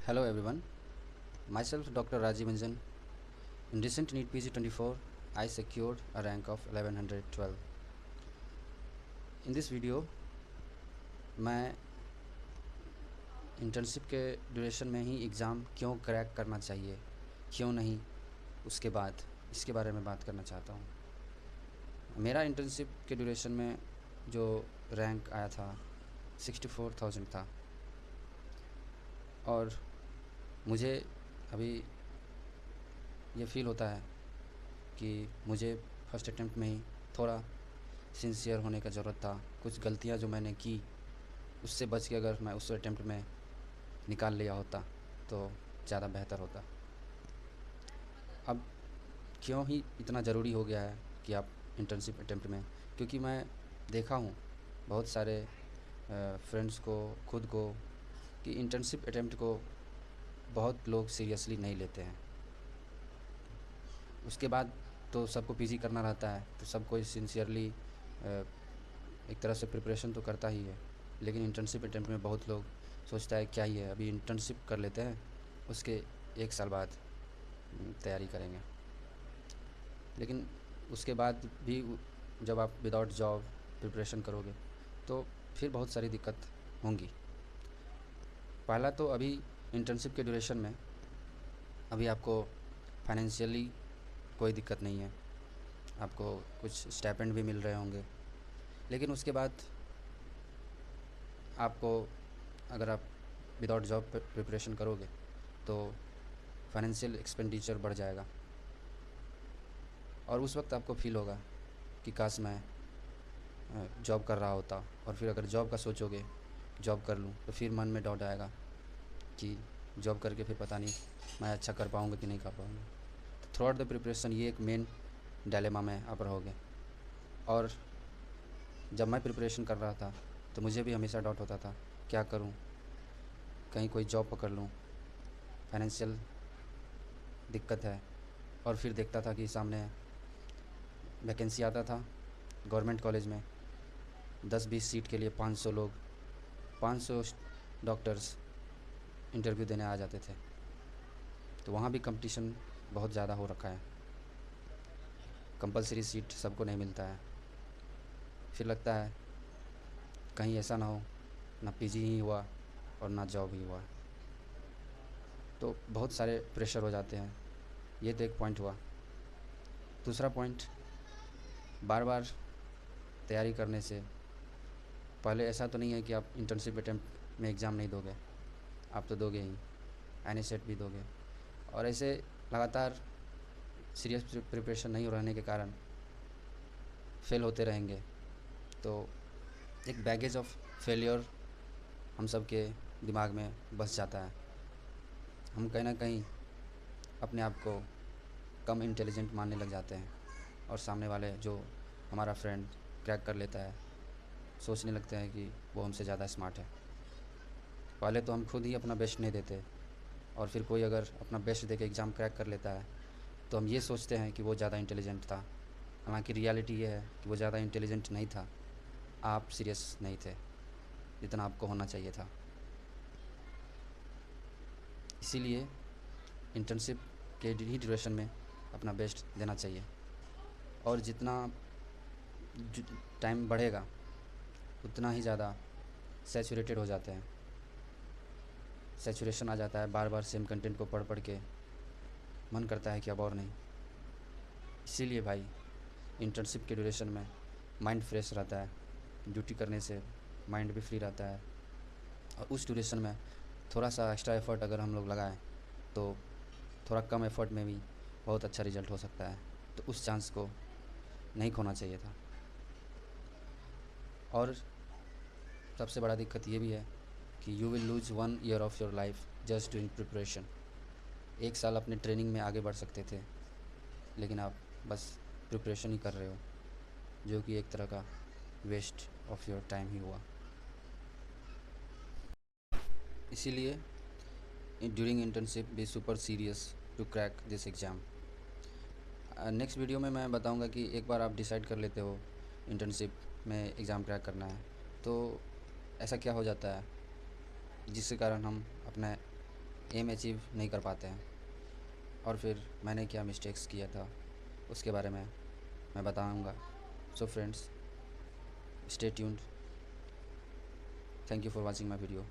Hello everyone, myself Dr. Rajiv Anjan. In recent NEET PG 24, I secured a rank of 1112. In this video, मैं internship के duration में ही exam क्यों crack करना चाहिए, क्यों नहीं, उसके बाद इसके बारे में बात करना चाहता हूँ। मेरा इंटर्नशिप के ड्यूरेशन में जो रैंक आया था 64,000 था और मुझे अभी ये फ़ील होता है कि मुझे फर्स्ट अटेम्प्ट में ही थोड़ा सिंसियर होने का ज़रूरत था। कुछ गलतियाँ जो मैंने की उससे बच के अगर मैं उस अटेम्प्ट में निकाल लिया होता तो ज़्यादा बेहतर होता। अब क्यों ही इतना ज़रूरी हो गया है कि आप इंटर्नशिप अटेम्प्ट में, क्योंकि मैं देखा हूँ बहुत सारे फ्रेंड्स को, खुद को, कि इंटर्नशिप अटेम्प्ट को बहुत लोग सीरियसली नहीं लेते हैं। उसके बाद तो सबको पीजी करना रहता है तो सब कोई सिंसियरली एक तरह से प्रिपरेशन तो करता ही है, लेकिन इंटर्नशिप अटेम्प्ट में बहुत लोग सोचता है क्या ही है, अभी इंटर्नशिप कर लेते हैं, उसके 1 साल बाद तैयारी करेंगे। लेकिन उसके बाद भी जब आप विदाउट जॉब प्रिपरेशन करोगे तो फिर बहुत सारी दिक्कत होंगी। पहला तो अभी इंटर्नशिप के ड्यूरेशन में अभी आपको फाइनेंशियली कोई दिक्कत नहीं है, आपको कुछ स्टाइपेंड भी मिल रहे होंगे। लेकिन उसके बाद आपको, अगर आप विदाउट जॉब प्रिपरेशन करोगे तो फाइनेंशियल एक्सपेंडिचर बढ़ जाएगा और उस वक्त आपको फ़ील होगा कि काश मैं जॉब कर रहा होता। और फिर अगर जॉब का सोचोगे, जॉब कर लूँ, तो फिर मन में डाउट आएगा कि जॉब करके फिर पता नहीं मैं अच्छा कर पाऊँगा कि नहीं कर पाऊँगा। तो थ्रू आउट द प्रिपरेशन ये एक मेन डायलेमा में आप रहोगे। और जब मैं प्रिपरेशन कर रहा था तो मुझे भी हमेशा डाउट होता था क्या करूं, कहीं कोई जॉब पकड़ लूं, फाइनेंशियल दिक्कत है। और फिर देखता था कि सामने वैकेंसी आता था गवर्नमेंट कॉलेज में, 10-20 सीट के लिए 500 लोग, 500 डॉक्टर्स इंटरव्यू देने आ जाते थे। तो वहाँ भी कंपटीशन बहुत ज़्यादा हो रखा है, कंपलसरी सीट सबको नहीं मिलता है। फिर लगता है कहीं ऐसा ना हो ना पीजी ही हुआ और ना जॉब ही हुआ, तो बहुत सारे प्रेशर हो जाते हैं। ये तो एक पॉइंट हुआ। दूसरा पॉइंट, बार बार तैयारी करने से पहले ऐसा तो नहीं है कि आप इंटर्नशिप अटेम्प्ट में एग्ज़ाम नहीं दोगे, आप तो दोगे ही, एनएसेट भी दोगे। और ऐसे लगातार सीरियस प्रिपरेशन नहीं रहने के कारण फेल होते रहेंगे तो एक बैगेज ऑफ फेलियर हम सब के दिमाग में बस जाता है। हम कहीं ना कहीं अपने आप को कम इंटेलिजेंट मानने लग जाते हैं और सामने वाले जो हमारा फ्रेंड क्रैक कर लेता है सोचने लगते हैं कि वो हमसे ज़्यादा स्मार्ट है। पहले तो हम खुद ही अपना बेस्ट नहीं देते और फिर कोई अगर अपना बेस्ट दे के एग्ज़ाम क्रैक कर लेता है तो हम ये सोचते हैं कि वो ज़्यादा इंटेलिजेंट था। हालांकि रियलिटी ये है कि वो ज़्यादा इंटेलिजेंट नहीं था, आप सीरियस नहीं थे जितना आपको होना चाहिए था। इसीलिए इंटर्नशिप के ही ड्यूरेशन में अपना बेस्ट देना चाहिए। और जितना टाइम बढ़ेगा उतना ही ज़्यादा सैचुरेटेड हो जाते हैं, सैचुरेशन आ जाता है, बार बार सेम कंटेंट को पढ़ पढ़ के मन करता है कि अब और नहीं। इसीलिए भाई इंटर्नशिप के ड्यूरेशन में माइंड फ्रेश रहता है, ड्यूटी करने से माइंड भी फ्री रहता है। और उस ड्यूरेशन में थोड़ा सा एक्स्ट्रा एफ़र्ट अगर हम लोग लगाएं तो थोड़ा कम एफ़र्ट में भी बहुत अच्छा रिजल्ट हो सकता है। तो उस चांस को नहीं खोना चाहिए था। और सबसे बड़ा दिक्कत ये भी है कि you will lose 1 year of your life just doing preparation. 1 साल अपने ट्रेनिंग में आगे बढ़ सकते थे, लेकिन आप बस प्रिपरेशन ही कर रहे हो, जो कि एक तरह का वेस्ट ऑफ योर टाइम ही हुआ। इसीलिए during internship be super serious to crack this exam. Next video में मैं बताऊंगा कि एक बार आप डिसाइड कर लेते हो इंटर्नशिप में एग्ज़ाम क्रैक करना है तो ऐसा क्या हो जाता है जिसके कारण हम अपने एम अचीव नहीं कर पाते हैं। और फिर मैंने क्या मिस्टेक्स किया था उसके बारे में मैं बताऊंगा। So friends, stay tuned. Thank you for watching my video.